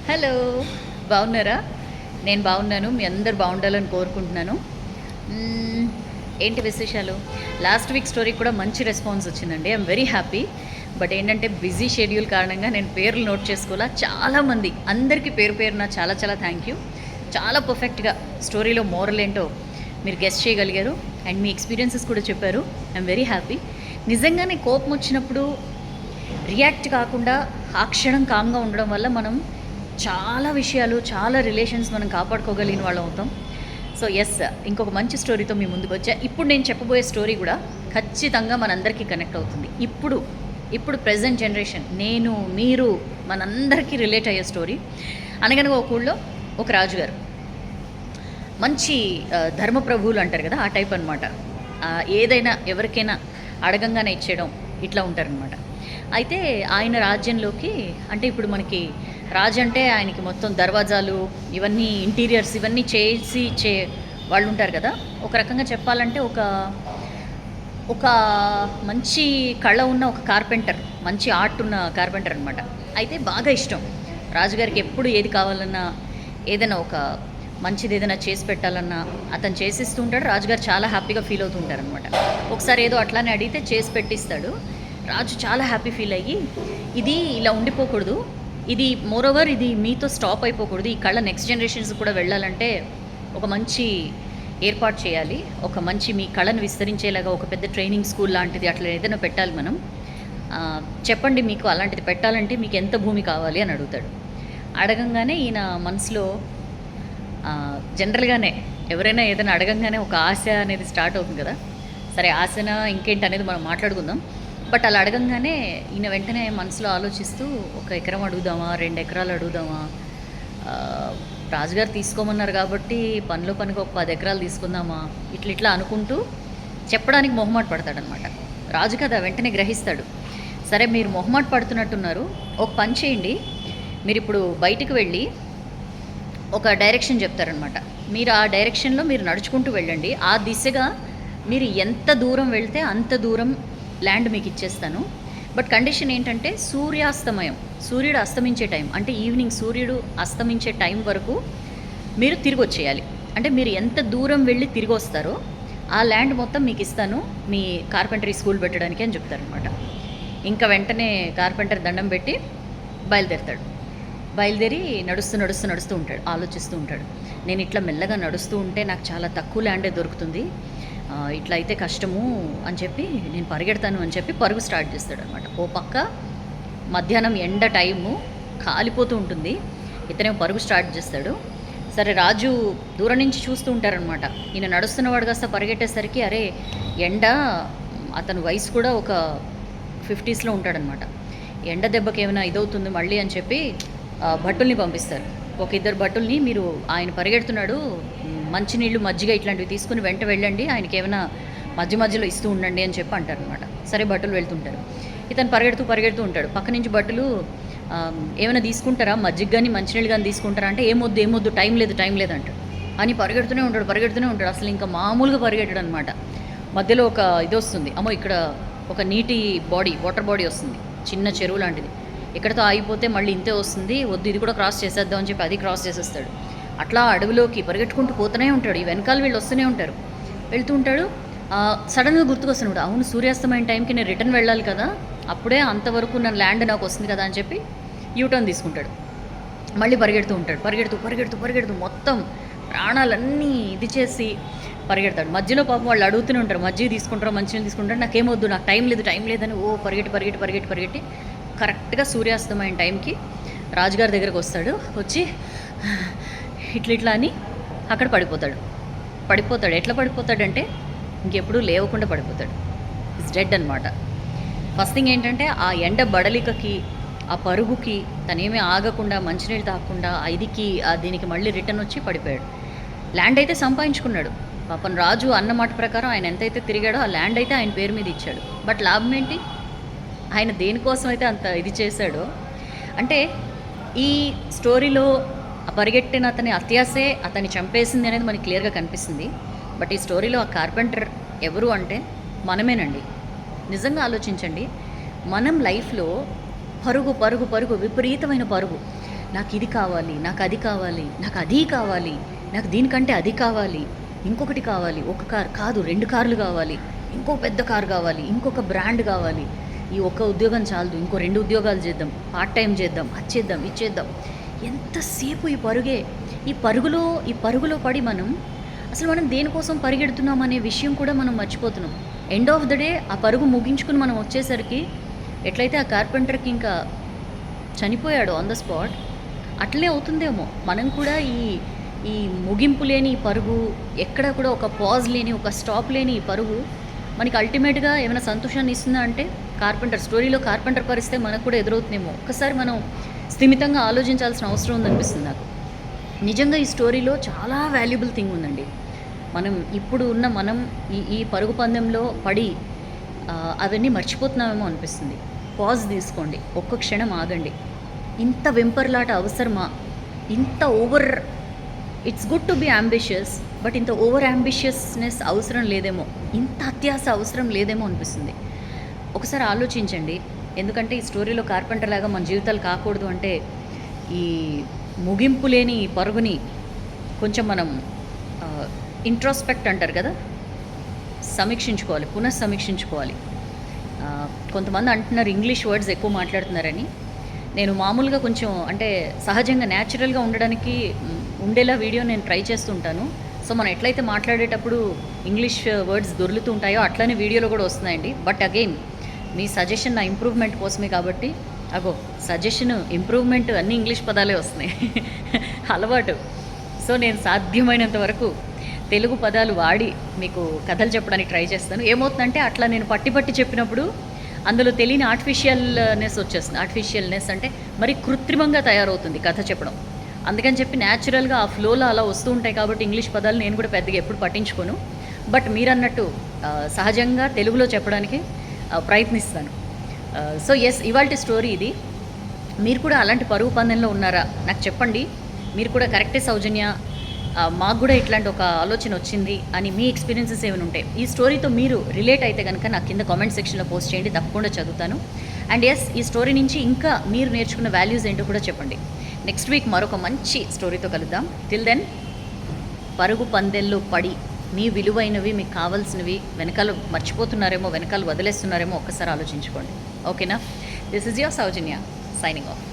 Hello, బాగున్నారా? నేను బాగున్నాను. మీ అందరు బాగుండాలని కోరుకుంటున్నాను. మ్మ్, ఏంటి విశేషాలు? లాస్ట్ వీక్ స్టోరీకి కూడా మంచి రెస్పాన్స్ వచ్చిందండి. I'm very happy. బట్ ఏంటంటే బిజీ షెడ్యూల్ కారణంగా నేను పేర్లు నోట్ చేసుకోవాలా. చాలామంది, అందరికీ పేరు పేరున చాలా చాలా థ్యాంక్ యూ. చాలా పర్ఫెక్ట్గా స్టోరీలో మోరల్ ఏంటో మీరు గెస్ట్ చేయగలిగారు అండ్ మీ ఎక్స్పీరియన్సెస్ కూడా చెప్పారు. I'm very happy. నిజంగానే కోపం వచ్చినప్పుడు రియాక్ట్ కాకుండా ఆ క్షణం కామ్గా ఉండడం వల్ల మనం చాలా విషయాలు, చాలా రిలేషన్స్ మనం కాపాడుకోగలిగిన వాళ్ళం అవుతాం. సో ఎస్, ఇంకొక మంచి స్టోరీతో మీ ముందుకు వచ్చా. ఇప్పుడు నేను చెప్పబోయే స్టోరీ కూడా ఖచ్చితంగా మనందరికీ కనెక్ట్ అవుతుంది. ఇప్పుడు ప్రజెంట్ జనరేషన్, నేను, మీరు, మనందరికీ రిలేట్ అయ్యే స్టోరీ. అనగనగా ఒక ఊళ్ళో ఒక రాజుగారు, మంచి ధర్మప్రభువులు అంటారు కదా, ఆ టైప్ అనమాట. ఏదైనా ఎవరికైనా అడగంగానే ఇచ్చేయడం, ఇట్లా ఉంటారనమాట. అయితే ఆయన రాజ్యంలోకి, అంటే ఇప్పుడు మనకి రాజు అంటే ఆయనకి మొత్తం దర్వాజాలు, ఇవన్నీ ఇంటీరియర్స్ ఇవన్నీ చేసి వాళ్ళు ఉంటారు కదా. ఒక రకంగా చెప్పాలంటే ఒక మంచి కళ ఉన్న ఒక కార్పెంటర్, మంచి ఆర్ట్ ఉన్న కార్పెంటర్ అనమాట. అయితే బాగా ఇష్టం రాజుగారికి. ఎప్పుడు ఏది కావాలన్నా, ఏదైనా ఒక మంచిది ఏదైనా చేసి పెట్టాలన్నా అతను చేసిస్తూ ఉంటాడు. రాజుగారు చాలా హ్యాపీగా ఫీల్ అవుతూ ఉంటారు అనమాట. ఒకసారి ఏదో అట్లానే అడిగితే చేసి పెట్టిస్తాడు. రాజు చాలా హ్యాపీ ఫీల్ అయ్యి, ఇది ఇలా ఉండిపోకూడదు, ఇది మోరోవర్ ఇది మీతో స్టాప్ అయిపోకూడదు, ఈ కళ నెక్స్ట్ జనరేషన్స్ కూడా వెళ్ళాలంటే ఒక మంచి ఏర్పాటు చేయాలి, ఒక మంచి మీ కళను విస్తరించేలాగా ఒక పెద్ద ట్రైనింగ్ స్కూల్ లాంటిది అట్లా ఏదైనా పెట్టాలి మనం. చెప్పండి, మీకు అలాంటిది పెట్టాలంటే మీకు ఎంత భూమి కావాలి అని అడుగుతాడు. అడగంగానే ఈయన మనసులో జనరల్గానే ఎవరైనా ఏదైనా అడగంగానే ఒక ఆశ అనేది స్టార్ట్ అవుతుంది కదా. సరే, ఆశన ఇంకేంటి అనేది మనం మాట్లాడుకుందాం. బట్ అలా అడగంగానే ఈయన వెంటనే మనసులో ఆలోచిస్తూ, 1 ఎకరం అడుగుదామా, 2 ఎకరాలు అడుగుదామా, రాజుగారు తీసుకోమన్నారు కాబట్టి పనిలో పనికి ఒక 10 ఎకరాలు తీసుకుందామా, ఇట్లా అనుకుంటూ చెప్పడానికి మొహమాట పడతాడనమాట. రాజు కదా వెంటనే గ్రహిస్తాడు. సరే, మీరు మొహమాట పడుతున్నట్టున్నారు, ఒక పని చేయండి, మీరు ఇప్పుడు బయటికి వెళ్ళి ఒక డైరెక్షన్ చెప్తారనమాట. మీరు ఆ డైరెక్షన్లో మీరు నడుచుకుంటూ వెళ్ళండి. ఆ దిశగా మీరు ఎంత దూరం వెళ్తే అంత దూరం ల్యాండ్ మీకు ఇచ్చేస్తాను. బట్ కండిషన్ ఏంటంటే సూర్యుడు అస్తమించే టైం, అంటే ఈవినింగ్ సూర్యుడు అస్తమించే టైం వరకు మీరు తిరిగి వచ్చేయాలి. అంటే మీరు ఎంత దూరం వెళ్ళి తిరిగి వస్తారో ఆ ల్యాండ్ మొత్తం మీకు ఇస్తాను మీ కార్పెంటరీ స్కూల్ పెట్టడానికి అని చెప్తారనమాట. ఇంకా వెంటనే కార్పెంటర్ దండం పెట్టి బయలుదేరి నడుస్తూ ఉంటాడు. ఆలోచిస్తూ ఉంటాడు, నేను ఇట్లా మెల్లగా నడుస్తూ ఉంటే నాకు చాలా తక్కువ ల్యాండే దొరుకుతుంది, ఇట్లా అయితే కష్టము అని చెప్పి నేను పరిగెడతాను అని చెప్పి పరుగు స్టార్ట్ చేస్తాడు అనమాట. ఓ పక్క మధ్యాహ్నం ఎండ టైము కాలిపోతూ ఉంటుంది, ఇతనేమో పరుగు స్టార్ట్ చేస్తాడు. సరే, రాజు దూరం నుంచి చూస్తూ ఉంటారనమాట. ఈయన నడుస్తున్నవాడు కాస్త పరిగెట్టేసరికి, అరే ఎండ, అతని వయసు కూడా ఒక 50స్లో ఉంటాడనమాట, ఎండ దెబ్బకి ఏమైనా ఇదవుతుంది మళ్ళీ అని చెప్పి భటుల్ని పంపిస్తారు. 1-2 భటుల్ని, మీరు ఆయన పరిగెడుతున్నాడు, మంచినీళ్ళు, మజ్జిగ ఇట్లాంటివి తీసుకుని వెంట వెళ్ళండి, ఆయనకి ఏమైనా మధ్యలో ఇస్తూ ఉండండి అని చెప్పి అంటారనమాట. సరే, భటులు వెళ్తుంటారు. ఇతను పరిగెడుతూ ఉంటాడు. పక్క నుంచి భటులు, ఏమైనా తీసుకుంటారా, మజ్జిగ కానీ మంచినీళ్ళు కానీ తీసుకుంటారా అంటే, ఏమొద్దు టైం లేదు అంటాడు. అని పరిగెడుతూనే ఉంటాడు. అసలు ఇంకా మామూలుగా పరిగెట్టాడు అనమాట. మధ్యలో ఒక ఇది వస్తుంది, అమ్మో ఇక్కడ ఒక నీటి బాడీ, వాటర్ బాడీ వస్తుంది, చిన్న చెరువు లాంటిది. ఎక్కడితో ఆగిపోతే మళ్ళీ ఇంతే వస్తుంది, వద్దు ఇది కూడా క్రాస్ చేసేద్దాం అని చెప్పి అది క్రాస్ చేసేస్తాడు. అట్లా అడవిలోకి పరిగెట్టుకుంటూ పోతూనే ఉంటాడు. ఈ వెనకాల వీళ్ళు వస్తూనే ఉంటారు. వెళ్తూ ఉంటాడు. సడన్గా గుర్తుకొస్తున్నాడు, అవును సూర్యాస్తమైన టైంకి నేను రిటర్న్ వెళ్ళాలి కదా, అప్పుడే అంతవరకు నా ల్యాండ్ నాకు వస్తుంది కదా అని చెప్పి యూటర్న్ తీసుకుంటాడు. మళ్ళీ పరిగెడుతూ ఉంటాడు. పరిగెడుతూ మొత్తం ప్రాణాలన్నీ ఇది చేసి పరిగెడతాడు. మధ్యలో పాపం వాళ్ళు అడుగుతూనే ఉంటారు, మజ్జిగ తీసుకుంటారు, మంచినీళ్ళు తీసుకుంటారు, నాకేమొద్దు, నాకు టైం లేదని పరిగెట్టి కరెక్ట్గా సూర్యాస్తమైన టైంకి రాజుగారి దగ్గరకు వస్తాడు. వచ్చి ఇట్లా అని అక్కడ పడిపోతాడు. ఎట్లా పడిపోతాడంటే ఇంకెప్పుడు లేవకుండా పడిపోతాడు. ఇట్స్ డెడ్ అనమాట. ఫస్ట్ థింగ్ ఏంటంటే, ఆ ఎండ బడలికకి, ఆ పరుగుకి తనేమీ ఆగకుండా, మంచినీళ్ళు తాగకుండా ఐదికి దీనికి మళ్ళీ రిటర్న్ వచ్చి పడిపోయాడు. ల్యాండ్ అయితే సంపాదించుకున్నాడు పాపం. రాజు అన్న మాట ప్రకారం ఆయన ఎంతైతే తిరిగాడో ఆ ల్యాండ్ అయితే ఆయన పేరు మీద ఇచ్చాడు. బట్ లాభం ఏంటి, ఆయన దేనికోసం అయితే అంత ఇది చేశాడో. అంటే ఈ స్టోరీలో పరిగెట్టిన అతని అత్యాసే అతన్ని చంపేసింది అనేది మనకి క్లియర్గా కనిపిస్తుంది. బట్ ఈ స్టోరీలో ఆ కార్పెంటర్ ఎవరు అంటే మనమేనండి. నిజంగా ఆలోచించండి, మనం లైఫ్లో పరుగు విపరీతమైన పరుగు. నాకు ఇది కావాలి, నాకు అది కావాలి, నాకు అది కావాలి, నాకు దీనికంటే అది కావాలి, ఇంకొకటి కావాలి, ఒక కార్ కాదు 2 కార్లు కావాలి, ఇంకో పెద్ద కారు కావాలి, ఇంకొక బ్రాండ్ కావాలి, ఈ ఒక్క ఉద్యోగం చాలదు, ఇంకో 2 ఉద్యోగాలు చేద్దాం, పార్ట్ టైం చేద్దాం, అది చేద్దాం, ఇది చేద్దాం. ఎంతసేపు ఈ పరుగే. ఈ పరుగులో పడి అసలు మనం దేనికోసం పరిగెడుతున్నాం అనే విషయం కూడా మనం మర్చిపోతున్నాం. ఎండ్ ఆఫ్ ద డే ఆ పరుగు ముగించుకుని మనం వచ్చేసరికి ఎట్లయితే ఆ కార్పెంటర్కి ఇంకా చనిపోయాడు ఆన్ ద స్పాట్, అట్లనే అవుతుందేమో మనం కూడా ఈ ముగింపు లేని ఈ పరుగు, ఎక్కడ కూడా ఒక పాజ్ లేని, ఒక స్టాప్ లేని ఈ పరుగు మనకి అల్టిమేట్గా ఏమైనా సంతోషాన్ని ఇస్తుందా అంటే స్టోరీలో కార్పెంటర్ పరిస్థితే మనకు కూడా ఎదురవుతుందేమో. ఒక్కసారి మనం స్థిమితంగా ఆలోచించాల్సిన అవసరం ఉందనిపిస్తుంది నాకు. నిజంగా ఈ స్టోరీలో చాలా వాల్యుబుల్ థింగ్ ఉందండి. మనం ఈ పరుగు పందెంలో పడి అవన్నీ మర్చిపోతున్నామేమో అనిపిస్తుంది. పాజ్ తీసుకోండి, ఒక్క క్షణం ఆగండి. ఇంత వెంపర్లాట అవసరమా? ఇంత over it's good to be ambitious, but ఇంత ఓవర్ అంబిషియస్నెస్ అవసరం లేదేమో, ఇంత అత్యాస అవసరం లేదేమో అనిపిస్తుంది. ఒకసారి ఆలోచించండి. ఎందుకంటే ఈ స్టోరీలో కార్పెంటర్ లాగా మన జీవితాలు కాకూడదు అంటే ఈ ముగింపు లేని ఈ పరుగుని కొంచెం మనం ఇంట్రోస్పెక్ట్ అంటారు కదా, సమీక్షించుకోవాలి, పునఃసమీక్షించుకోవాలి. కొంతమంది అంటున్నారు ఇంగ్లీష్ వర్డ్స్ ఎక్కువ మాట్లాడుతున్నారని. నేను మామూలుగా కొంచెం అంటే సహజంగా న్యాచురల్గా ఉండేలా వీడియో నేను ట్రై చేస్తుంటాను. సో మనం ఎట్లయితే మాట్లాడేటప్పుడు ఇంగ్లీష్ వర్డ్స్ దొర్లుతూ ఉంటాయో అట్లనే వీడియోలో కూడా వస్తున్నాయండి. బట్ అగైన్ మీ సజెషన్ నా ఇంప్రూవ్మెంట్ కోసమే కాబట్టి సజెషన్, ఇంప్రూవ్మెంట్ అన్నీ ఇంగ్లీష్ పదాలే వస్తున్నాయి అలవాటు. సో నేను సాధ్యమైనంత వరకు తెలుగు పదాలు వాడి మీకు కథలు చెప్పడానికి ట్రై చేస్తాను. ఏమవుతుందంటే అట్లా నేను పట్టి చెప్పినప్పుడు అందులో తెలియని ఆర్టిఫిషియల్నెస్ అంటే మరి కృత్రిమంగా తయారవుతుంది కథ చెప్పడం. అందుకని చెప్పి న్యాచురల్గా ఆ ఫ్లోలో అలా వస్తూ ఉంటాయి కాబట్టి ఇంగ్లీష్ పదాలు నేను కూడా పెద్దగా ఎప్పుడు పట్టించుకోను. బట్ మీరన్నట్టు సహజంగా తెలుగులో చెప్పడానికి ప్రయత్నిస్తాను. సో ఎస్, ఇవాల్టి స్టోరీ ఇది. మీరు కూడా అలాంటి పరుగు పందెంలో ఉన్నారా నాకు చెప్పండి. మీరు కూడా కరెక్టే సౌజన్య, మాకు కూడా ఇట్లాంటి ఒక ఆలోచన వచ్చింది అని మీ ఎక్స్పీరియన్సెస్ ఏమైనా ఉంటాయి, ఈ స్టోరీతో మీరు రిలేట్ అయితే కనుక నాకు కింద కామెంట్ సెక్షన్లో పోస్ట్ చేయండి, తప్పకుండా చదువుతాను. అండ్ ఎస్, ఈ స్టోరీ నుంచి ఇంకా మీరు నేర్చుకున్న వాల్యూస్ ఏంటో కూడా చెప్పండి. నెక్స్ట్ వీక్ మరొక మంచి స్టోరీతో కలుద్దాం. టిల్ దెన్, పరుగు పందెల్లో పడి మీ విలువైనవి, మీకు కావాల్సినవి వెనకాల మర్చిపోతున్నారేమో, వెనకాల వదిలేస్తున్నారేమో ఒక్కసారి ఆలోచించుకోండి. ఓకేనా? This is your Soujanya signing off.